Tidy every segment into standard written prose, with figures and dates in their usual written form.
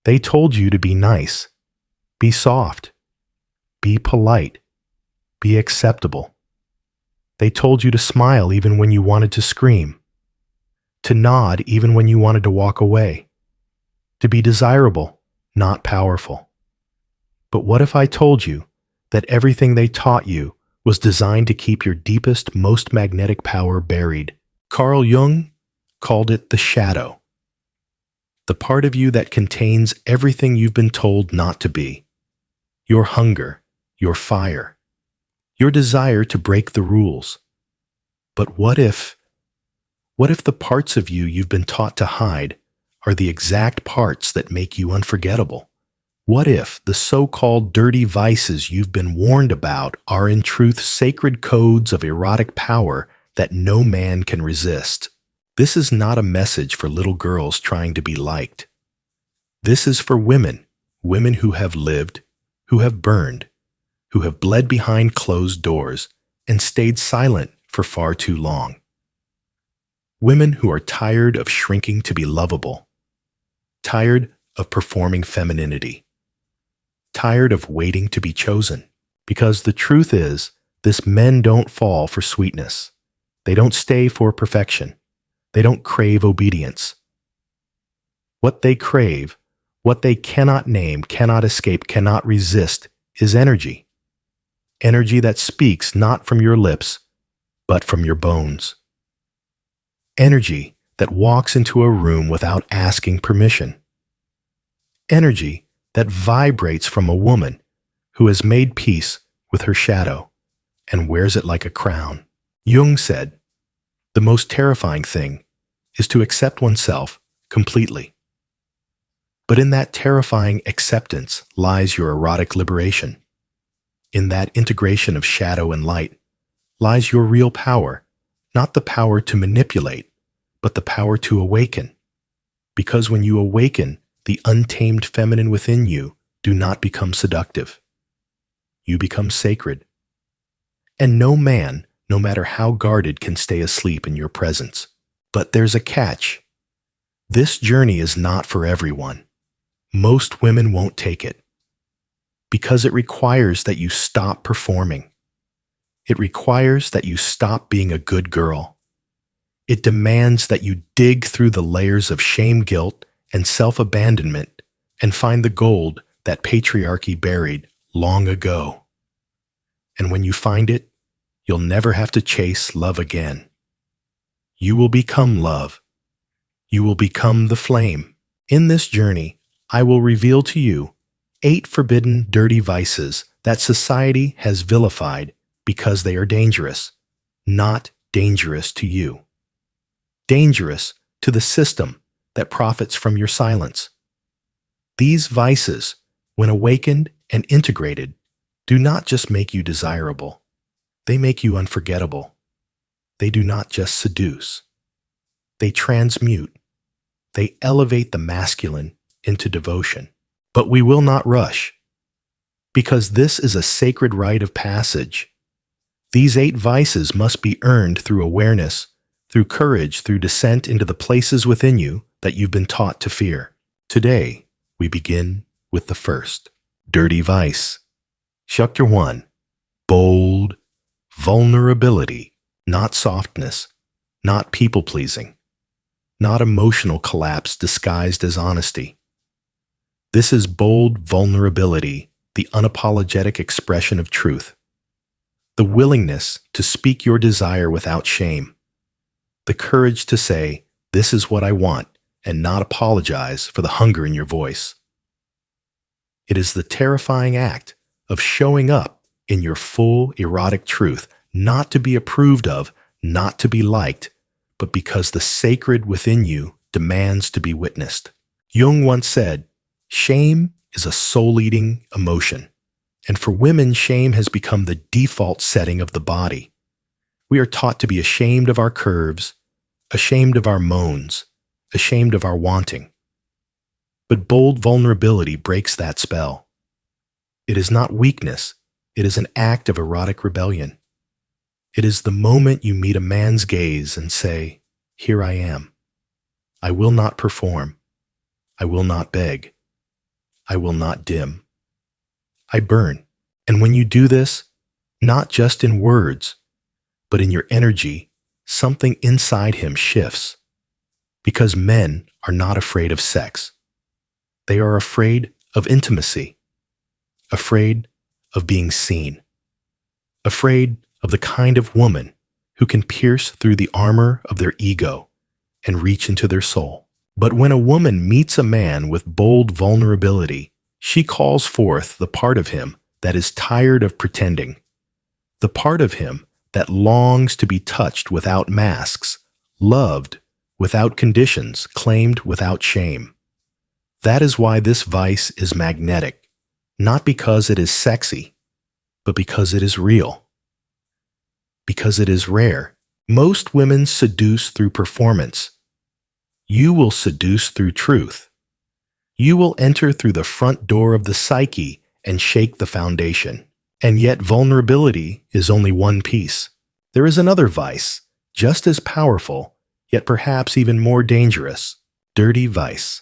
They told you to be nice, be soft, be polite, be acceptable. They told you to smile even when you wanted to scream, to nod even when you wanted to walk away, to be desirable, not powerful. But what if I told you that everything they taught you was designed to keep your deepest, most magnetic power buried? Carl Jung called it the shadow, the part of you that contains everything you've been told not to be, your hunger, your fire, your desire to break the rules. But what if the parts of you you've been taught to hide are the exact parts that make you unforgettable? What if the so-called dirty vices you've been warned about are in truth sacred codes of erotic power that no man can resist? This is not a message for little girls trying to be liked. This is for women who have lived, who have burned, who have bled behind closed doors and stayed silent for far too long. Women who are tired of shrinking to be lovable, tired of performing femininity, tired of waiting to be chosen. Because the truth is, this men don't fall for sweetness. They don't stay for perfection. They don't crave obedience. What they crave, what they cannot name, cannot escape, cannot resist, is energy. Energy that speaks not from your lips, but from your bones. Energy that walks into a room without asking permission. Energy that vibrates from a woman who has made peace with her shadow and wears it like a crown. Jung said, "The most terrifying thing is to accept oneself completely." But in that terrifying acceptance lies your erotic liberation. In that integration of shadow and light lies your real power, not the power to manipulate, but the power to awaken. Because when you awaken, the untamed feminine within you do not become seductive. You become sacred. And no man, no matter how guarded, can stay asleep in your presence. But there's a catch. This journey is not for everyone. Most women won't take it. Because it requires that you stop performing. It requires that you stop being a good girl. It demands that you dig through the layers of shame, guilt, and self-abandonment and find the gold that patriarchy buried long ago. And when you find it, you'll never have to chase love again. You will become love. You will become the flame. In this journey, I will reveal to you 8 forbidden, dirty vices that society has vilified because they are dangerous, not dangerous to you. Dangerous to the system that profits from your silence. These vices, when awakened and integrated, do not just make you desirable. They make you unforgettable. They do not just seduce. They transmute. They elevate the masculine into devotion. But we will not rush, because this is a sacred rite of passage. These 8 vices must be earned through awareness, through courage, through descent into the places within you that you've been taught to fear. Today, we begin with the first, dirty vice. Chapter 1, bold vulnerability, not softness, not people-pleasing, not emotional collapse disguised as honesty. This is bold vulnerability, the unapologetic expression of truth. The willingness to speak your desire without shame. The courage to say, "This is what I want," and not apologize for the hunger in your voice. It is the terrifying act of showing up in your full erotic truth, not to be approved of, not to be liked, but because the sacred within you demands to be witnessed. Jung once said, "Shame is a soul-eating emotion," and for women, shame has become the default setting of the body. We are taught to be ashamed of our curves, ashamed of our moans, ashamed of our wanting. But bold vulnerability breaks that spell. It is not weakness, it is an act of erotic rebellion. It is the moment you meet a man's gaze and say, "Here I am. I will not perform. I will not beg. I will not dim. I burn. And when you do this, not just in words, but in your energy, something inside him shifts. Because men are not afraid of sex. They are afraid of intimacy, afraid of being seen, afraid of the kind of woman who can pierce through the armor of their ego and reach into their soul. But when a woman meets a man with bold vulnerability, she calls forth the part of him that is tired of pretending, the part of him that longs to be touched without masks, loved without conditions, claimed without shame. That is why this vice is magnetic, not because it is sexy, but because it is real. Because it is rare. Most women seduce through performance. You will seduce through truth. You will enter through the front door of the psyche and shake the foundation. And yet vulnerability is only one piece. There is another vice, just as powerful, yet perhaps even more dangerous. Dirty vice.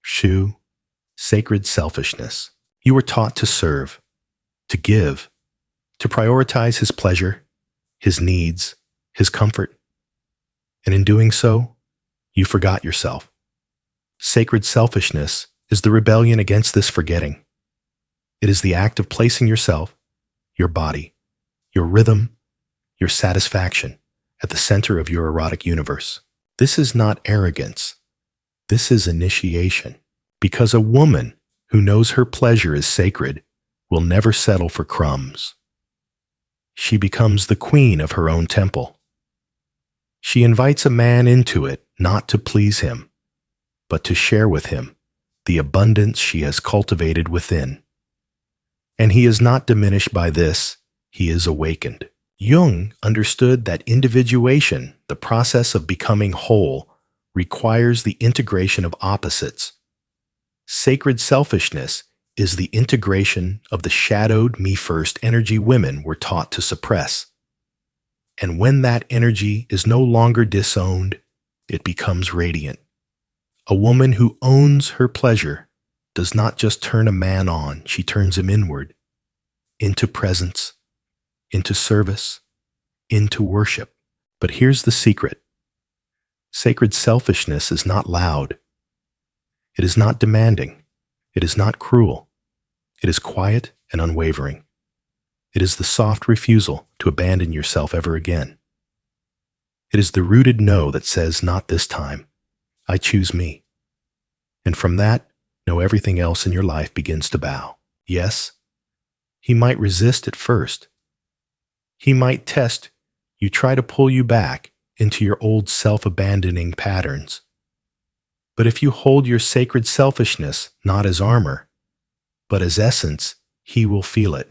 Shu, sacred selfishness. You were taught to serve, to give, to prioritize his pleasure, his needs, his comfort. And in doing so, you forgot yourself. Sacred selfishness is the rebellion against this forgetting. It is the act of placing yourself, your body, your rhythm, your satisfaction at the center of your erotic universe. This is not arrogance. This is initiation. Because a woman who knows her pleasure is sacred will never settle for crumbs. She becomes the queen of her own temple. She invites a man into it not to please him, but to share with him the abundance she has cultivated within. And he is not diminished by this, he is awakened. Jung understood that individuation, the process of becoming whole, requires the integration of opposites. Sacred selfishness is the integration of the shadowed me-first energy women were taught to suppress. And when that energy is no longer disowned, it becomes radiant. A woman who owns her pleasure does not just turn a man on, she turns him inward, into presence, into service, into worship. But here's the secret. Sacred selfishness is not loud. It is not demanding. It is not cruel. It is quiet and unwavering. It is the soft refusal to abandon yourself ever again. It is the rooted no that says, not this time. I choose me. And from that, know everything else in your life begins to bow. Yes, he might resist at first. He might test you, try to pull you back into your old self-abandoning patterns. But if you hold your sacred selfishness not as armor, but as essence, he will feel it.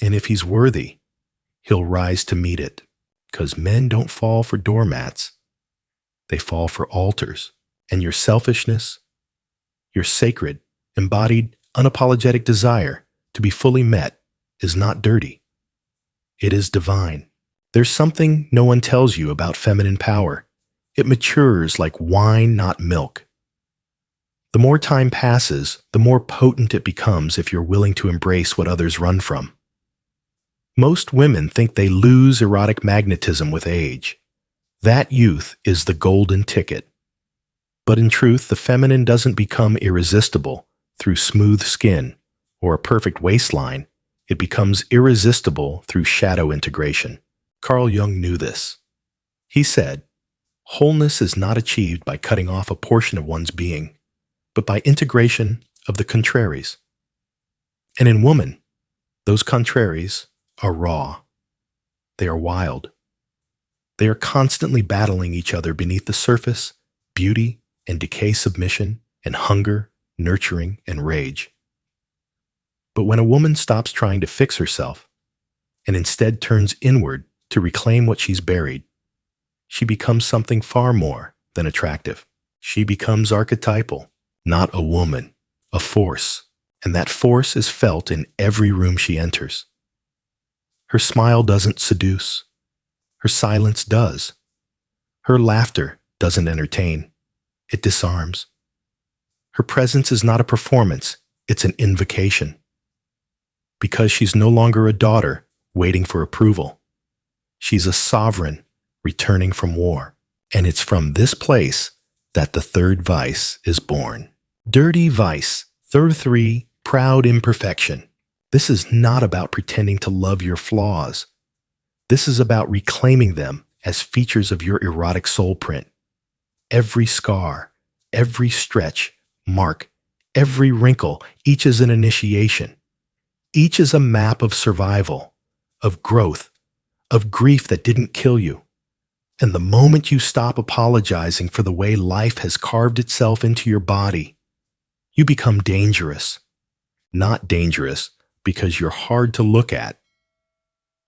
And if he's worthy, he'll rise to meet it. Because men don't fall for doormats. They fall for altars. And your selfishness, your sacred, embodied, unapologetic desire to be fully met is not dirty. It is divine. There's something no one tells you about feminine power. It matures like wine, not milk. The more time passes, the more potent it becomes if you're willing to embrace what others run from. Most women think they lose erotic magnetism with age. That youth is the golden ticket. But in truth, the feminine doesn't become irresistible through smooth skin or a perfect waistline. It becomes irresistible through shadow integration. Carl Jung knew this. He said, wholeness is not achieved by cutting off a portion of one's being, but by integration of the contraries. And in woman, those contraries are raw. They are wild. They are constantly battling each other beneath the surface, beauty and decay, submission and hunger, nurturing and rage. But when a woman stops trying to fix herself and instead turns inward to reclaim what she's buried, she becomes something far more than attractive. She becomes archetypal, not a woman, a force, and that force is felt in every room she enters. Her smile doesn't seduce. Her silence does. Her laughter doesn't entertain. It disarms. Her presence is not a performance, it's an invocation. Because she's no longer a daughter waiting for approval. She's a sovereign returning from war. And it's from this place that the third vice is born. Dirty vice. Third three, proud imperfection. This is not about pretending to love your flaws. This is about reclaiming them as features of your erotic soul print. Every scar, every stretch, mark, every wrinkle, each is an initiation. Each is a map of survival, of growth, of grief that didn't kill you. And the moment you stop apologizing for the way life has carved itself into your body, you become dangerous. Not dangerous because you're hard to look at.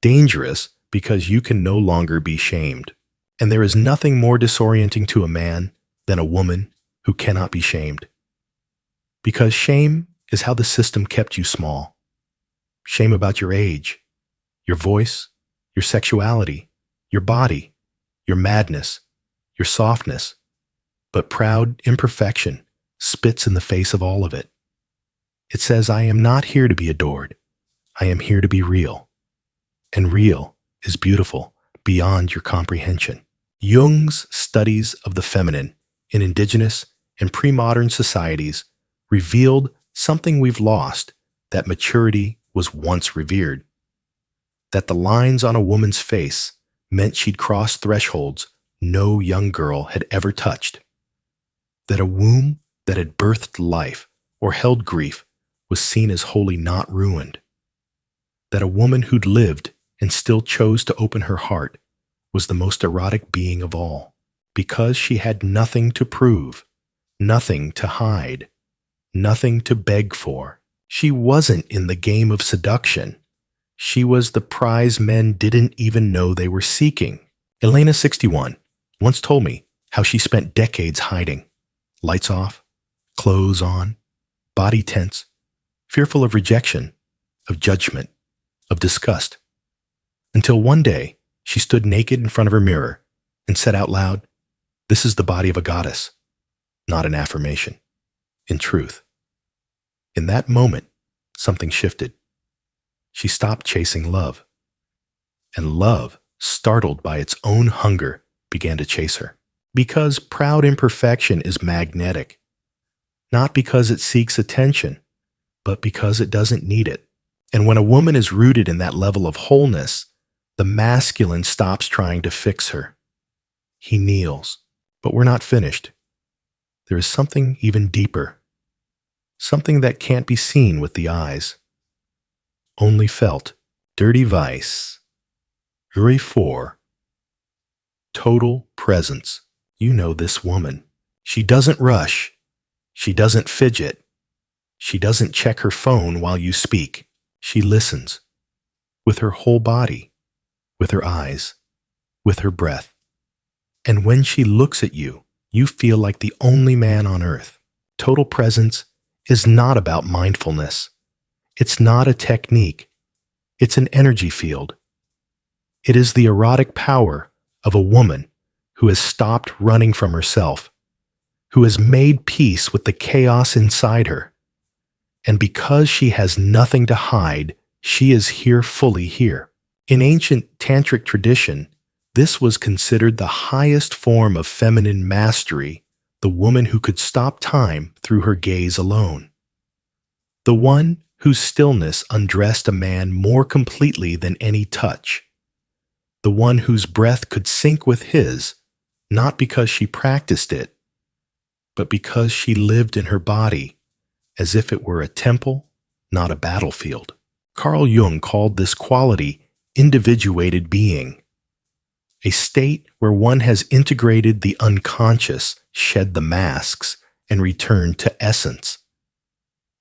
Dangerous because you can no longer be shamed. And there is nothing more disorienting to a man than a woman who cannot be shamed. Because shame is how the system kept you small. Shame about your age, your voice, your sexuality, your body, your madness, your softness. But proud imperfection spits in the face of all of it. It says, I am not here to be adored. I am here to be real. And real is beautiful beyond your comprehension. Jung's studies of the feminine in indigenous and pre-modern societies revealed something we've lost, that maturity was once revered. That the lines on a woman's face meant she'd crossed thresholds no young girl had ever touched. That a womb that had birthed life or held grief was seen as wholly not ruined. That a woman who'd lived and still chose to open her heart was the most erotic being of all, because she had nothing to prove, nothing to hide, nothing to beg for. She wasn't in the game of seduction. She was the prize men didn't even know they were seeking. Elena, 61, once told me how she spent decades hiding. Lights off, clothes on, body tense, fearful of rejection, of judgment, of disgust. Until one day, she stood naked in front of her mirror and said out loud, "This is the body of a goddess," not an affirmation. In truth. In that moment, something shifted. She stopped chasing love. And love, startled by its own hunger, began to chase her. Because proud imperfection is magnetic. Not because it seeks attention, but because it doesn't need it. And when a woman is rooted in that level of wholeness, the masculine stops trying to fix her. He kneels. But we're not finished. There is something even deeper. Something that can't be seen with the eyes. Only felt. Dirty vice. Uri 4. Total presence. You know this woman. She doesn't rush. She doesn't fidget. She doesn't check her phone while you speak. She listens. With her whole body. With her eyes. With her breath. And when she looks at you, you feel like the only man on earth. Total presence is not about mindfulness. It's not a technique. It's an energy field. It is the erotic power of a woman who has stopped running from herself, who has made peace with the chaos inside her. And because she has nothing to hide, she is here, fully here. In ancient tantric tradition, this was considered the highest form of feminine mastery, the woman who could stop time through her gaze alone. The one whose stillness undressed a man more completely than any touch. The one whose breath could sync with his, not because she practiced it, but because she lived in her body as if it were a temple, not a battlefield. Carl Jung called this quality individuated being. A state where one has integrated the unconscious, shed the masks, and returned to essence.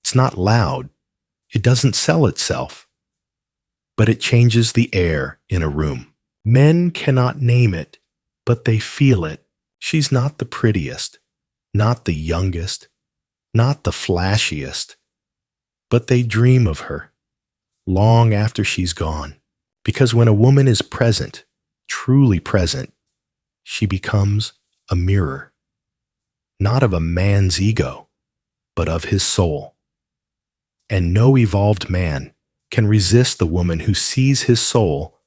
It's not loud. It doesn't sell itself. But it changes the air in a room. Men cannot name it, but they feel it. She's not the prettiest, not the youngest, not the flashiest, but they dream of her long after she's gone. Because when a woman is present, truly present, she becomes a mirror. not of a man's ego, but of his soul. And no evolved man can resist the woman who sees his soul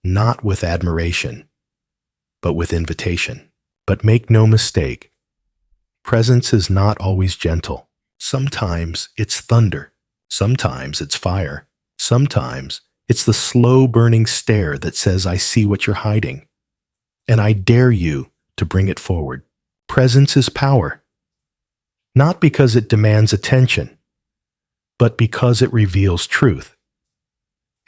not with admiration, but with invitation. But make no mistake, presence is not always gentle. Sometimes it's thunder. Sometimes it's fire. Sometimes it's the slow burning stare that says, I see what you're hiding, and I dare you to bring it forward. Presence is power, not because it demands attention, but because it reveals truth.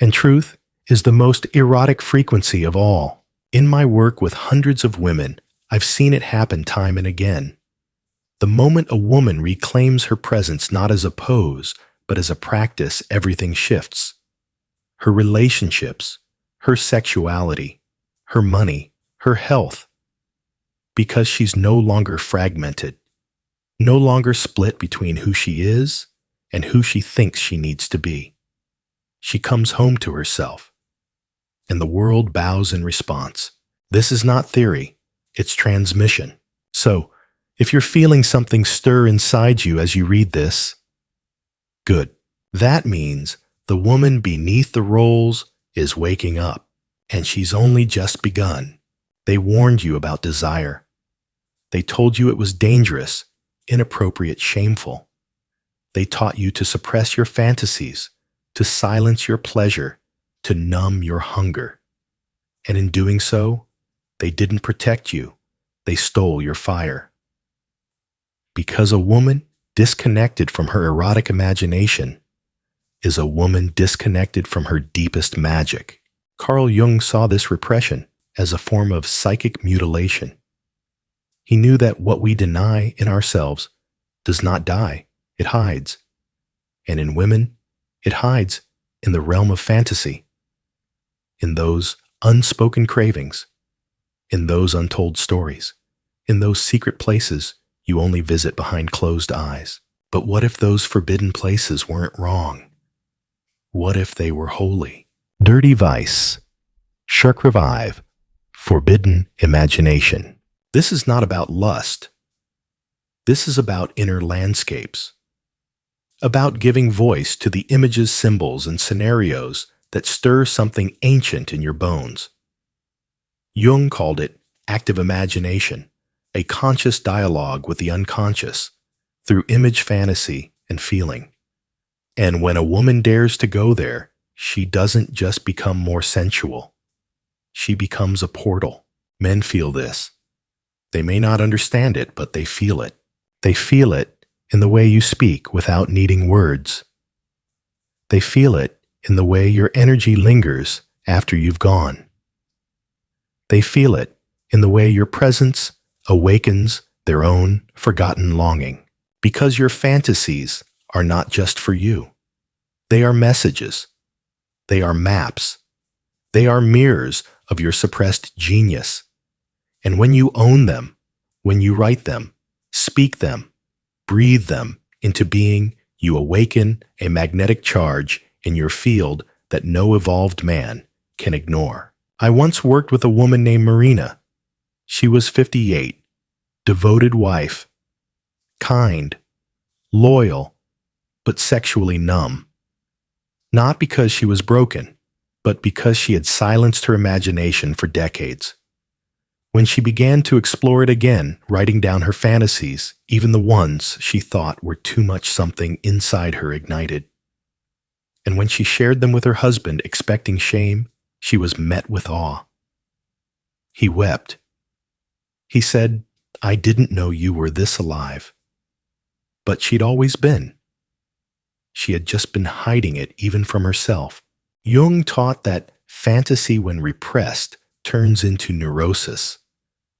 And truth is the most erotic frequency of all. In my work with hundreds of women, I've seen it happen time and again. The moment a woman reclaims her presence not as a pose, but as a practice, everything shifts. Her relationships, her sexuality, her money, her health. Because she's no longer fragmented, no longer split between who she is and who she thinks she needs to be. She comes home to herself, and the world bows in response. This is not theory, it's transmission. So, if you're feeling something stir inside you as you read this, good. That means the woman beneath the roles is waking up, and she's only just begun. They warned you about desire. They told you it was dangerous, inappropriate, shameful. They taught you to suppress your fantasies, to silence your pleasure, to numb your hunger. And in doing so, they didn't protect you. They stole your fire. Because a woman disconnected from her erotic imagination is a woman disconnected from her deepest magic. Carl Jung saw this repression as a form of psychic mutilation. He knew that what we deny in ourselves does not die, it hides. And in women, it hides in the realm of fantasy, in those unspoken cravings, in those untold stories, in those secret places you only visit behind closed eyes. But what if those forbidden places weren't wrong? What if they were holy? Dirty vice, shark revive, forbidden imagination. This is not about lust. This is about inner landscapes, about giving voice to the images, symbols, and scenarios that stir something ancient in your bones. Jung called it active imagination, a conscious dialogue with the unconscious through image, fantasy, and feeling. And when a woman dares to go there, she doesn't just become more sensual. She becomes a portal. Men feel this. They may not understand it, but they feel it. They feel it in the way you speak without needing words. They feel it in the way your energy lingers after you've gone. They feel it in the way your presence awakens their own forgotten longing. Because your fantasies are not just for you. They are messages. They are maps. They are mirrors of your suppressed genius. And when you own them, when you write them, speak them, breathe them into being, you awaken a magnetic charge in your field that no evolved man can ignore. I once worked with a woman named Marina. She was 58, devoted wife, kind, loyal, but sexually numb. Not because she was broken, but because she had silenced her imagination for decades. When she began to explore it again, writing down her fantasies, even the ones she thought were too much, something inside her ignited. And when she shared them with her husband, expecting shame, she was met with awe. He wept. He said, I didn't know you were this alive. But she'd always been. She had just been hiding it even from herself. Jung taught that fantasy, when repressed, turns into neurosis.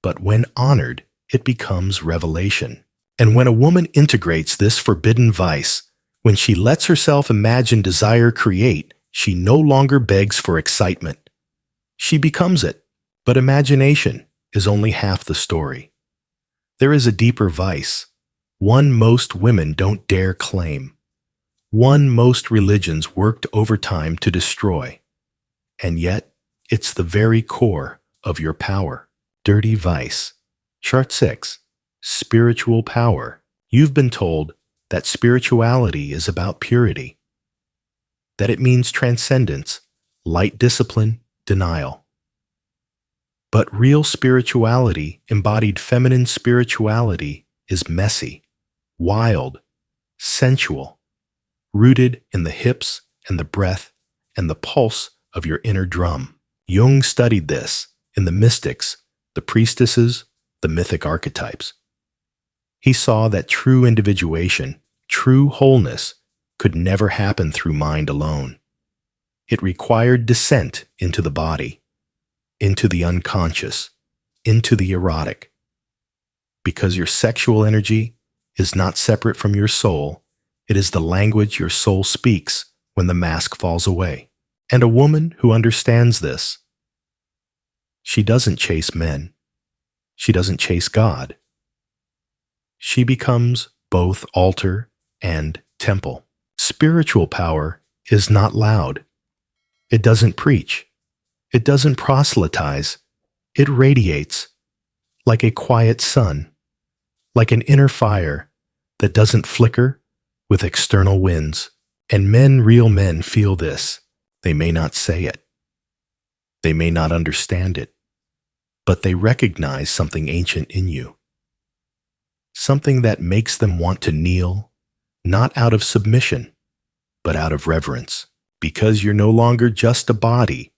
But when honored, it becomes revelation. And when a woman integrates this forbidden vice, when she lets herself imagine, desire, create, she no longer begs for excitement. She becomes it. But imagination is only half the story. There is a deeper vice, one most women don't dare claim, one most religions worked overtime to destroy. And yet, it's the very core of your power. Dirty vice. Chart 6. spiritual power. You've been told that spirituality is about purity, that it means transcendence, light discipline, denial. But real spirituality, embodied feminine spirituality, is messy, wild, sensual, rooted in the hips and the breath and the pulse of your inner drum. Jung studied this in the mystics, the priestesses, the mythic archetypes. He saw that true individuation, true wholeness, could never happen through mind alone. It required descent into the body, into the unconscious, into the erotic. Because your sexual energy is not separate from your soul, it is the language your soul speaks when the mask falls away. And a woman who understands this, she doesn't chase men. She doesn't chase God. She becomes both altar and temple. Spiritual power is not loud. It doesn't preach. It doesn't proselytize. It radiates like a quiet sun, like an inner fire that doesn't flicker with external winds. And men, real men, feel this. They may not say it. They may not understand it, but they recognize something ancient in you. Something that makes them want to kneel, not out of submission, but out of reverence. Because you're no longer just a body,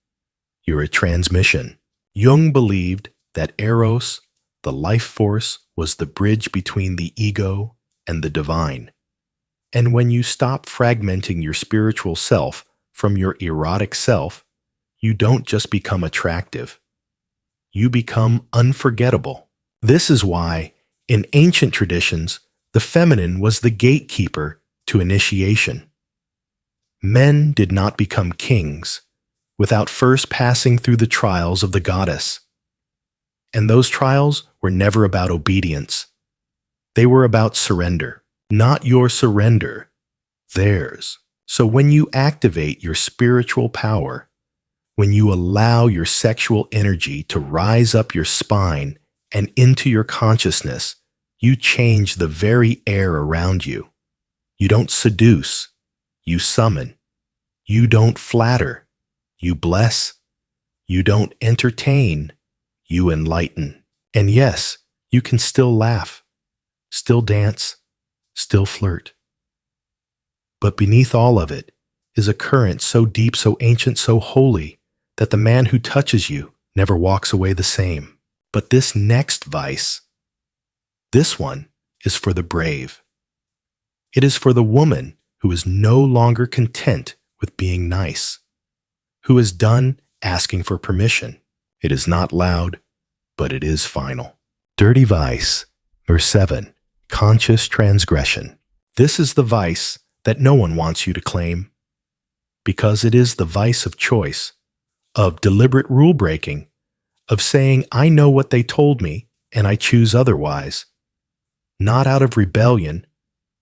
you're a transmission. Jung believed that Eros, the life force, was the bridge between the ego and the divine. And when you stop fragmenting your spiritual self from your erotic self, you don't just become attractive. You become unforgettable. This is why, in ancient traditions, the feminine was the gatekeeper to initiation. Men did not become kings without first passing through the trials of the goddess. And those trials were never about obedience. They were about surrender. Not your surrender, theirs. So when you activate your spiritual power, when you allow your sexual energy to rise up your spine and into your consciousness, you change the very air around you. You don't seduce, you summon. You don't flatter, you bless. You don't entertain, you enlighten. And yes, you can still laugh, still dance, still flirt. But beneath all of it is a current so deep, so ancient, so holy, that the man who touches you never walks away the same. But this next vice, this one is for the brave. It is for the woman who is no longer content with being nice, who is done asking for permission. It is not loud, but it is final. Dirty vice, verse 7, conscious transgression. This is the vice that no one wants you to claim, because it is the vice of choice, of deliberate rule breaking, of saying, I know what they told me and I choose otherwise, not out of rebellion,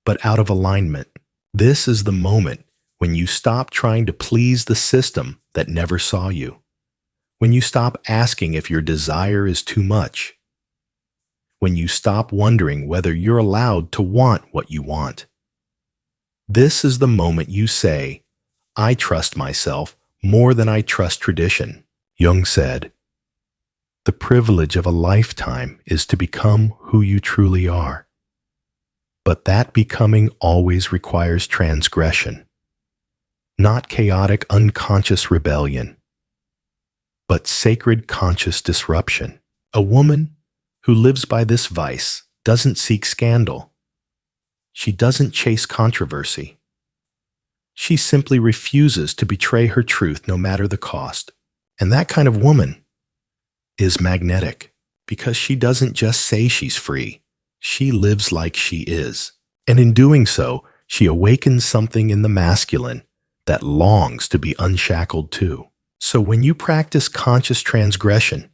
but out of alignment. This is the moment when you stop trying to please the system that never saw you, when you stop asking if your desire is too much, when you stop wondering whether you're allowed to want what you want. This is the moment you say, I trust myself more than I trust tradition. Jung said, the privilege of a lifetime is to become who you truly are. But that becoming always requires transgression, not chaotic unconscious rebellion, but sacred conscious disruption. A woman who lives by this vice doesn't seek scandal. She doesn't chase controversy. She simply refuses to betray her truth no matter the cost. And that kind of woman is magnetic because she doesn't just say she's free. She lives like she is. And in doing so, she awakens something in the masculine that longs to be unshackled too. So when you practice conscious transgression,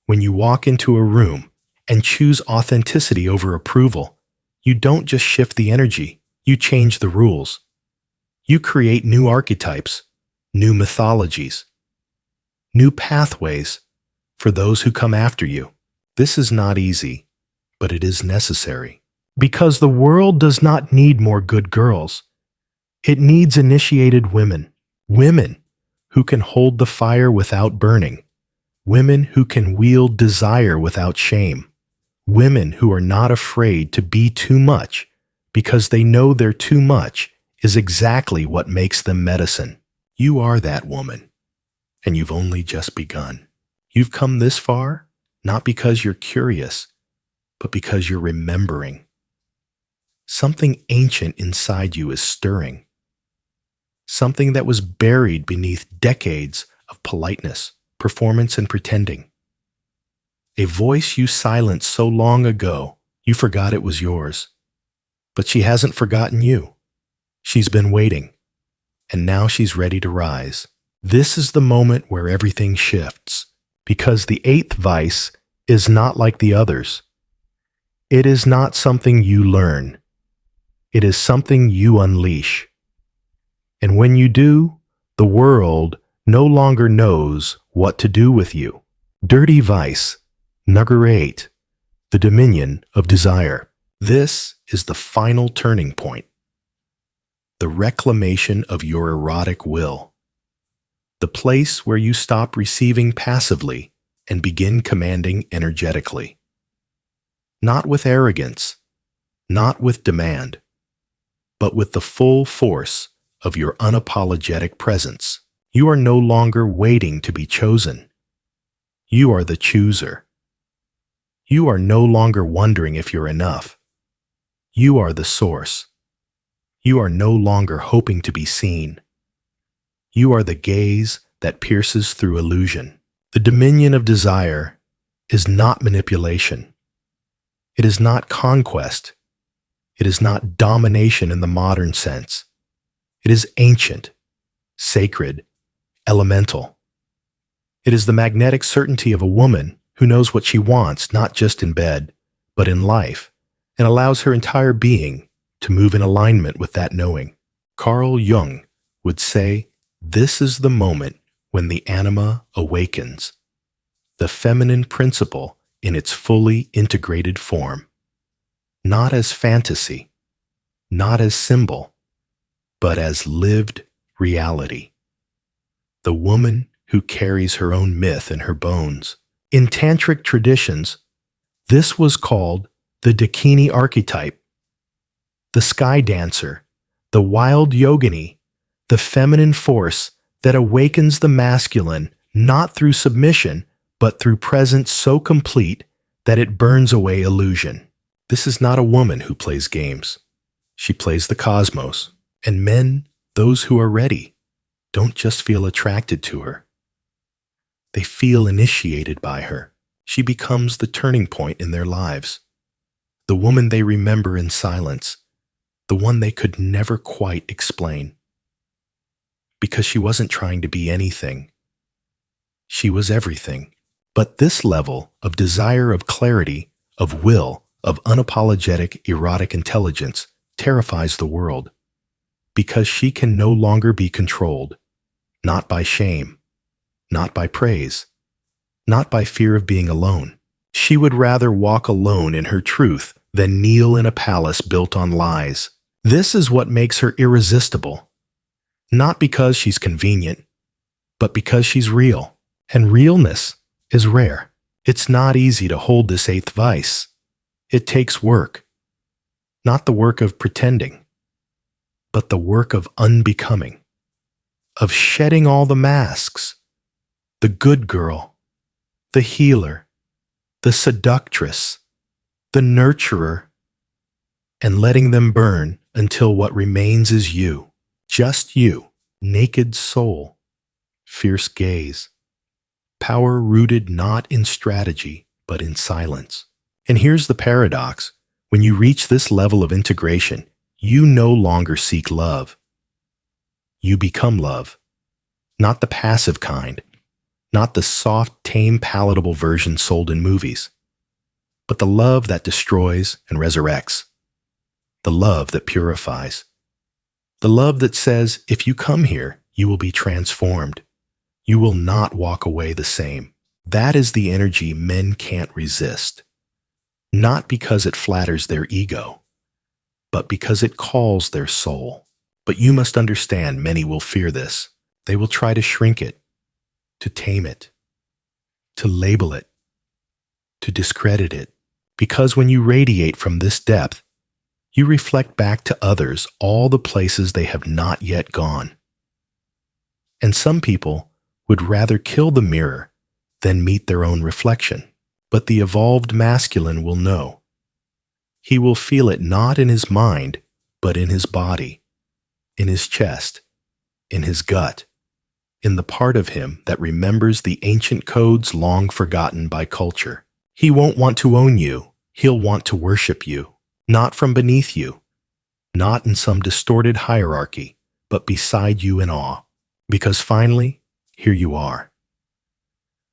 when you walk into a room and choose authenticity over approval, you don't just shift the energy, you change the rules. You create new archetypes, new mythologies, new pathways for those who come after you. This is not easy, but it is necessary. Because the world does not need more good girls. It needs initiated women. Women who can hold the fire without burning. Women who can wield desire without shame. Women who are not afraid to be too much because they know their too much is exactly what makes them medicine. You are that woman, and you've only just begun. You've come this far, not because you're curious, but because you're remembering. Something ancient inside you is stirring. Something that was buried beneath decades of politeness, performance, and pretending. A voice you silenced so long ago, you forgot it was yours. But she hasn't forgotten you. She's been waiting, and now she's ready to rise. This is the moment where everything shifts, because the eighth vice is not like the others. It is not something you learn. It is something you unleash. And when you do, the world no longer knows what to do with you. Dirty vice, number 8, the dominion of desire. This is the final turning point. The reclamation of your erotic will. The place where you stop receiving passively and begin commanding energetically. Not with arrogance, not with demand, but with the full force of your unapologetic presence. You are no longer waiting to be chosen. You are the chooser. You are no longer wondering if you're enough. You are the source. You are no longer hoping to be seen. You are the gaze that pierces through illusion. The dominion of desire is not manipulation. It is not conquest. It is not domination in the modern sense. It is ancient, sacred, elemental. It is the magnetic certainty of a woman who knows what she wants not just in bed, but in life, and allows her entire being to move in alignment with that knowing. Carl Jung would say, this is the moment when the anima awakens, the feminine principle in its fully integrated form, not as fantasy, not as symbol, but as lived reality. The woman who carries her own myth in her bones. In tantric traditions, this was called the Dakini archetype, the sky dancer, the wild yogini, the feminine force that awakens the masculine not through submission, but through presence so complete that it burns away illusion. This is not a woman who plays games. She plays the cosmos, and men, those who are ready, don't just feel attracted to her. They feel initiated by her. She becomes the turning point in their lives, the woman they remember in silence, the one they could never quite explain. Because she wasn't trying to be anything. She was everything. But this level of desire, of clarity, of will, of unapologetic erotic intelligence terrifies the world. Because she can no longer be controlled, not by shame, not by praise, not by fear of being alone. She would rather walk alone in her truth than kneel in a palace built on lies. This is what makes her irresistible. Not because she's convenient, but because she's real. And realness is rare. It's not easy to hold this eighth vice. It takes work. Not the work of pretending, but the work of unbecoming, of shedding all the masks, the good girl, the healer, the seductress, the nurturer, and letting them burn until what remains is you, just you, naked soul, fierce gaze, power rooted not in strategy, but in silence. And here's the paradox. When you reach this level of integration, you no longer seek love. You become love. Not the passive kind, not the soft, tame, palatable version sold in movies, but the love that destroys and resurrects. The love that purifies. The love that says, if you come here, you will be transformed. You will not walk away the same. That is the energy men can't resist. not because it flatters their ego, but because it calls their soul. But you must understand many will fear this. They will try to shrink it, to tame it, to label it, to discredit it. Because when you radiate from this depth, you reflect back to others all the places they have not yet gone. And some people would rather kill the mirror than meet their own reflection. But the evolved masculine will know. He will feel it not in his mind, but in his body, in his chest, in his gut, in the part of him that remembers the ancient codes long forgotten by culture. He won't want to own you. He'll want to worship you, not from beneath you, not in some distorted hierarchy, but beside you in awe. Because finally, here you are.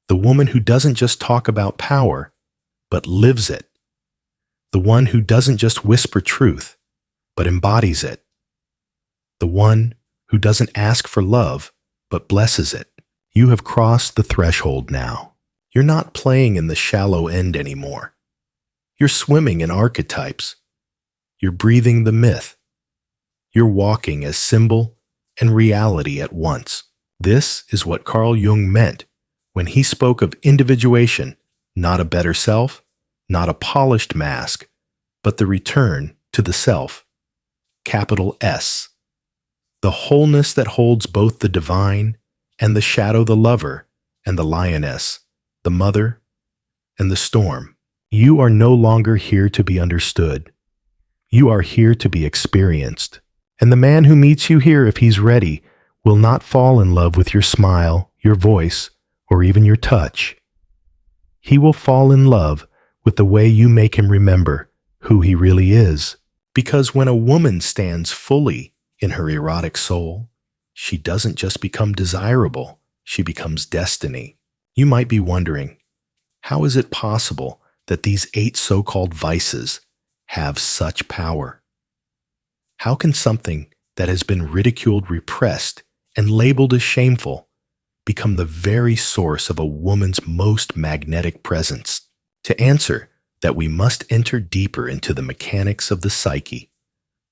The woman who doesn't just talk about power, but lives it. The one who doesn't just whisper truth, but embodies it. The one who doesn't ask for love, but blesses it. You have crossed the threshold now. You're not playing in the shallow end anymore. You're swimming in archetypes. You're breathing the myth. You're walking as symbol and reality at once. This is what Carl Jung meant when he spoke of individuation, not a better self, not a polished mask, but the return to the self, capital S, the wholeness that holds both the divine and the shadow, the lover and the lioness, the mother and the storm. You are no longer here to be understood. You are here to be experienced. And the man who meets you here, if he's ready, will not fall in love with your smile, your voice, or even your touch. He will fall in love with the way you make him remember who he really is. Because when a woman stands fully in her erotic soul, she doesn't just become desirable, she becomes destiny. You might be wondering, how is it possible that these 8 so-called vices have such power? How can something that has been ridiculed, repressed, and labeled as shameful become the very source of a woman's most magnetic presence? To answer that, we must enter deeper into the mechanics of the psyche,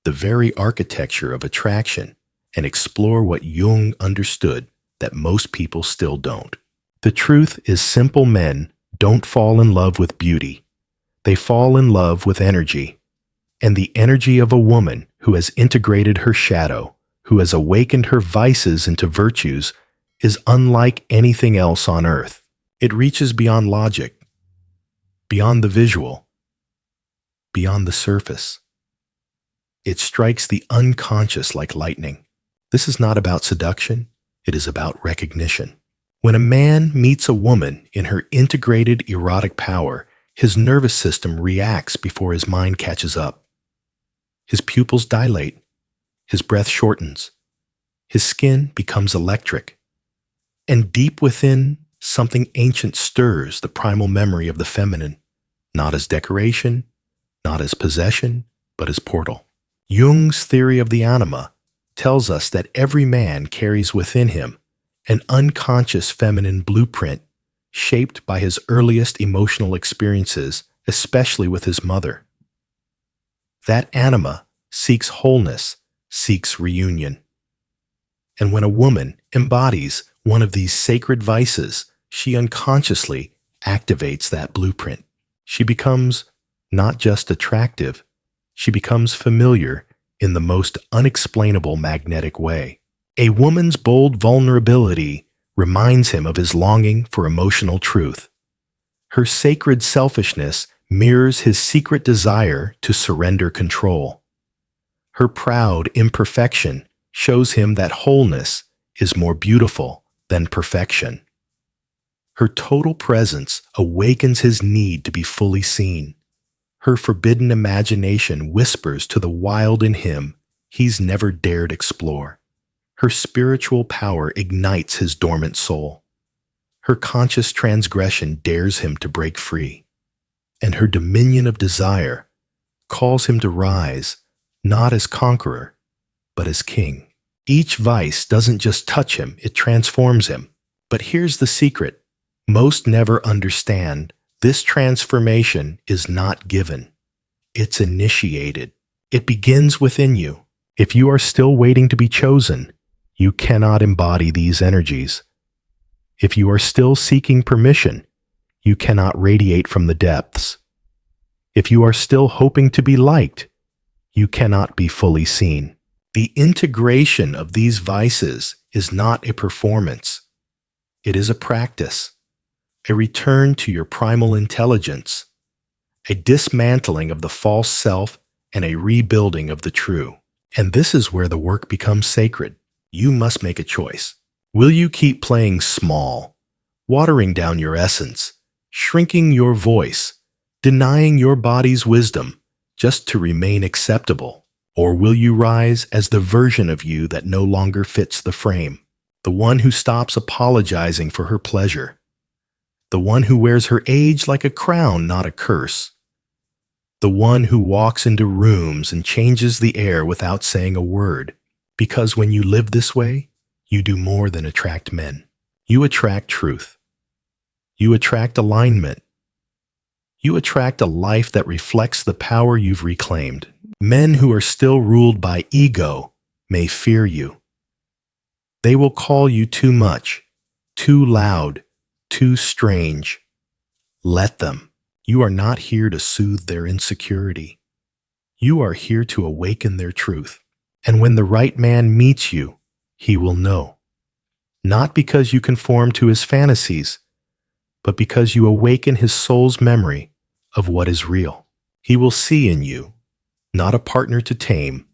the very architecture of attraction, and explore what Jung understood that most people still don't. The truth is, simple men don't fall in love with beauty. They fall in love with energy. And the energy of a woman who has integrated her shadow, who has awakened her vices into virtues, is unlike anything else on earth. It reaches beyond logic, beyond the visual, beyond the surface. It strikes the unconscious like lightning. This is not about seduction, it is about recognition. When a man meets a woman in her integrated erotic power, his nervous system reacts before his mind catches up. His pupils dilate, his breath shortens, his skin becomes electric, and deep within, something ancient stirs the primal memory of the feminine, not as decoration, not as possession, but as portal. Jung's theory of the anima tells us that every man carries within him an unconscious feminine blueprint shaped by his earliest emotional experiences, especially with his mother. That anima seeks wholeness, seeks reunion. And when a woman embodies one of these sacred vices, she unconsciously activates that blueprint. She becomes not just attractive, she becomes familiar in the most unexplainable magnetic way. A woman's bold vulnerability reminds him of his longing for emotional truth. Her sacred selfishness mirrors his secret desire to surrender control. Her proud imperfection shows him that wholeness is more beautiful than perfection. Her total presence awakens his need to be fully seen. Her forbidden imagination whispers to the wild in him he's never dared explore. Her spiritual power ignites his dormant soul. Her conscious transgression dares him to break free. And her dominion of desire calls him to rise, not as conqueror, but as king. Each vice doesn't just touch him, it transforms him. But here's the secret. Most never understand This transformation is not given. It's initiated. It begins within you. If you are still waiting to be chosen, you cannot embody these energies. If you are still seeking permission, you cannot radiate from the depths. If you are still hoping to be liked, you cannot be fully seen. The integration of these vices is not a performance. It is a practice, a return to your primal intelligence, a dismantling of the false self, and a rebuilding of the true. And this is where the work becomes sacred. You must make a choice. Will you keep playing small, watering down your essence, shrinking your voice, denying your body's wisdom just to remain acceptable? Or will you rise as the version of you that no longer fits the frame? The one who stops apologizing for her pleasure. The one who wears her age like a crown, not a curse. The one who walks into rooms and changes the air without saying a word. Because when you live this way, you do more than attract men. You attract truth. You attract alignment. You attract a life that reflects the power you've reclaimed. Men who are still ruled by ego may fear you. They will call you too much, too loud, too strange. Let them. You are not here to soothe their insecurity. You are here to awaken their truth. And when the right man meets you, he will know. Not because you conform to his fantasies, but because you awaken his soul's memory of what is real. He will see in you not a partner to tame,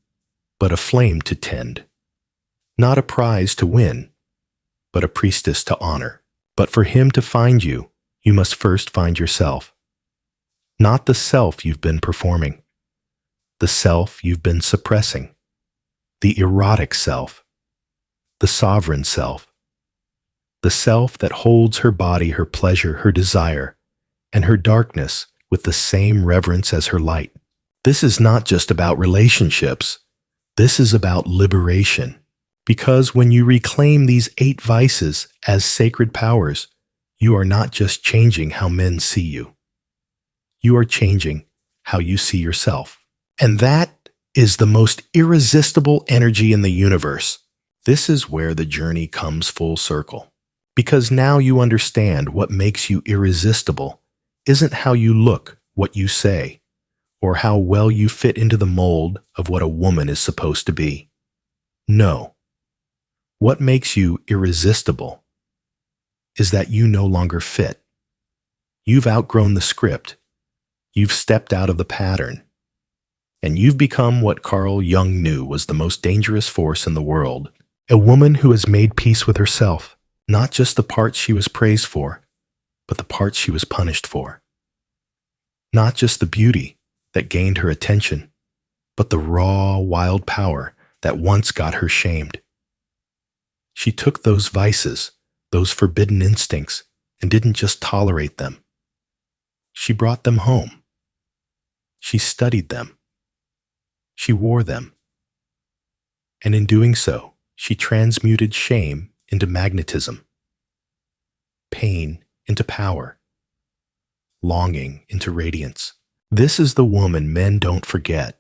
but a flame to tend. Not a prize to win, but a priestess to honor. But for him to find you, you must first find yourself. Not the self you've been performing, the self you've been suppressing, the erotic self, the sovereign self, the self that holds her body, her pleasure, her desire, and her darkness with the same reverence as her light. This is not just about relationships. This is about liberation. Because when you reclaim these 8 vices as sacred powers, you are not just changing how men see you. You are changing how you see yourself. And that is the most irresistible energy in the universe. This is where the journey comes full circle. Because now you understand what makes you irresistible isn't how you look, what you say, or how well you fit into the mold of what a woman is supposed to be. No. What makes you irresistible is that you no longer fit. You've outgrown the script. You've stepped out of the pattern. And you've become what Carl Jung knew was the most dangerous force in the world. A woman who has made peace with herself, not just the parts she was praised for, but the parts she was punished for. Not just the beauty that gained her attention, but the raw, wild power that once got her shamed. She took those vices, those forbidden instincts, and didn't just tolerate them. She brought them home. She studied them. She wore them. And in doing so, she transmuted shame into magnetism, pain into power, longing into radiance. This is the woman men don't forget,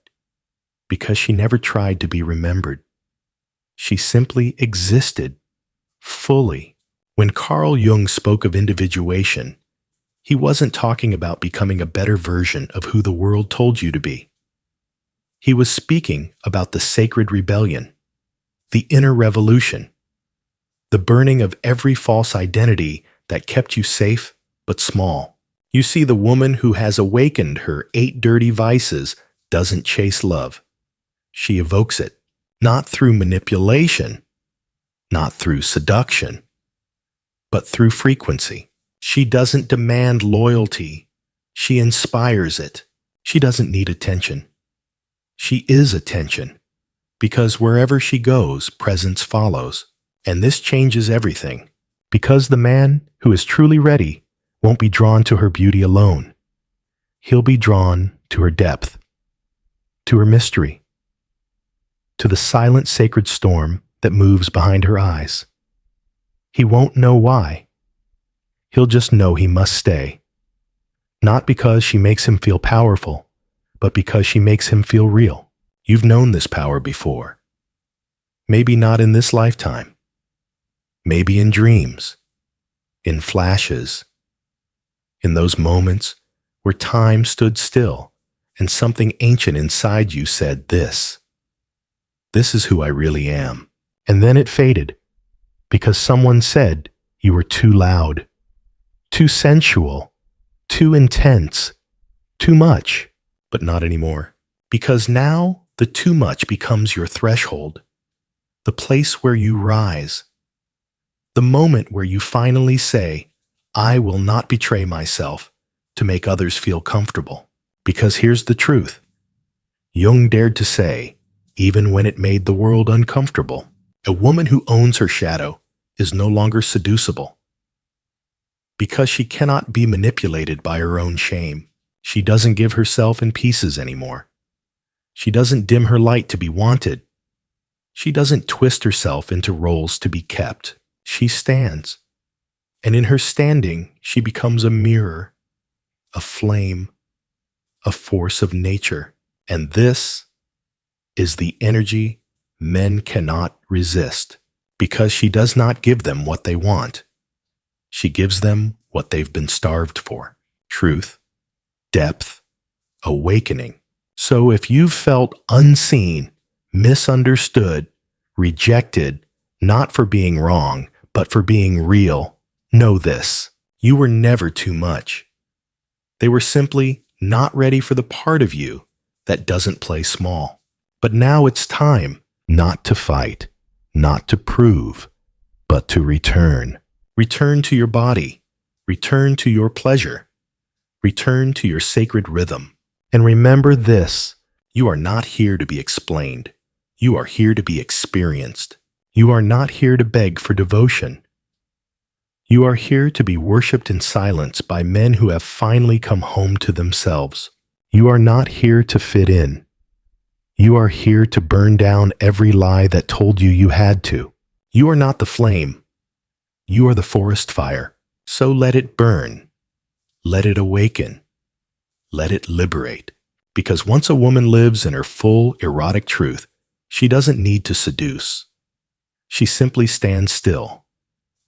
because she never tried to be remembered. She simply existed fully. When Carl Jung spoke of individuation, he wasn't talking about becoming a better version of who the world told you to be. He was speaking about the sacred rebellion, the inner revolution, the burning of every false identity that kept you safe but small. You see, the woman who has awakened her 8 dirty vices doesn't chase love. She evokes it, not through manipulation, not through seduction, but through frequency. She doesn't demand loyalty. She inspires it. She doesn't need attention. She is attention, because wherever she goes, presence follows. And this changes everything, because the man who is truly ready won't be drawn to her beauty alone. He'll be drawn to her depth, to her mystery, to the silent sacred storm that moves behind her eyes. He won't know why. He'll just know he must stay, Not because she makes him feel powerful, but because she makes him feel real. You've known this power before. Maybe not in this lifetime. Maybe in dreams, in flashes, in those moments where time stood still and something ancient inside you said, this is who I really am. And then it faded because someone said you were too loud, too sensual, too intense, too much, but not anymore. Because now the too much becomes your threshold, the place where you rise, the moment where you finally say, I will not betray myself to make others feel comfortable. Because here's the truth. Jung dared to say, even when it made the world uncomfortable, a woman who owns her shadow is no longer seducible. Because she cannot be manipulated by her own shame. She doesn't give herself in pieces anymore. She doesn't dim her light to be wanted. She doesn't twist herself into roles to be kept. She stands. And in her standing, she becomes a mirror, a flame, a force of nature. And this is the energy men cannot resist, because she does not give them what they want. She gives them what they've been starved for: truth, depth, awakening. So if you've felt unseen, misunderstood, rejected, not for being wrong, but for being real, know this: you were never too much. They were simply not ready for the part of you that doesn't play small. But now it's time not to fight, not to prove, but to return. Return to your body. Return to your pleasure. Return to your sacred rhythm. And remember this: you are not here to be explained. You are here to be experienced. You are not here to beg for devotion. You are here to be worshipped in silence by men who have finally come home to themselves. You are not here to fit in. You are here to burn down every lie that told you you had to. You are not the flame. You are the forest fire. So let it burn. Let it awaken. Let it liberate. Because once a woman lives in her full erotic truth, she doesn't need to seduce. She simply stands still,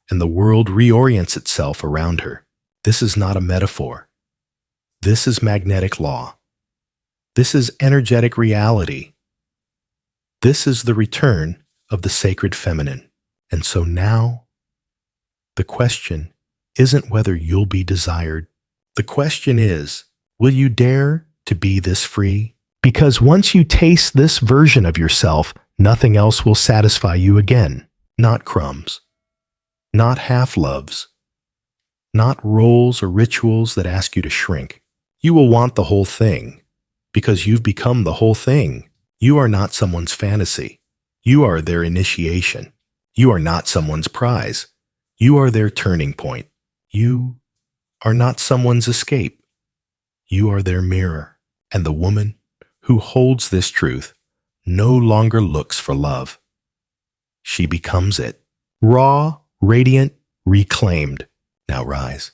and the world reorients itself around her. This is not a metaphor. This is magnetic law. This is energetic reality. This is the return of the sacred feminine. And so now, the question isn't whether you'll be desired. The question is, will you dare to be this free? Because once you taste this version of yourself, nothing else will satisfy you again. Not crumbs. Not half-loves. Not roles or rituals that ask you to shrink. You will want the whole thing, because you've become the whole thing. You are not someone's fantasy. You are their initiation. You are not someone's prize. You are their turning point. You are not someone's escape. You are their mirror. And the woman who holds this truth no longer looks for love. She becomes it. Raw, radiant, reclaimed. Now rise.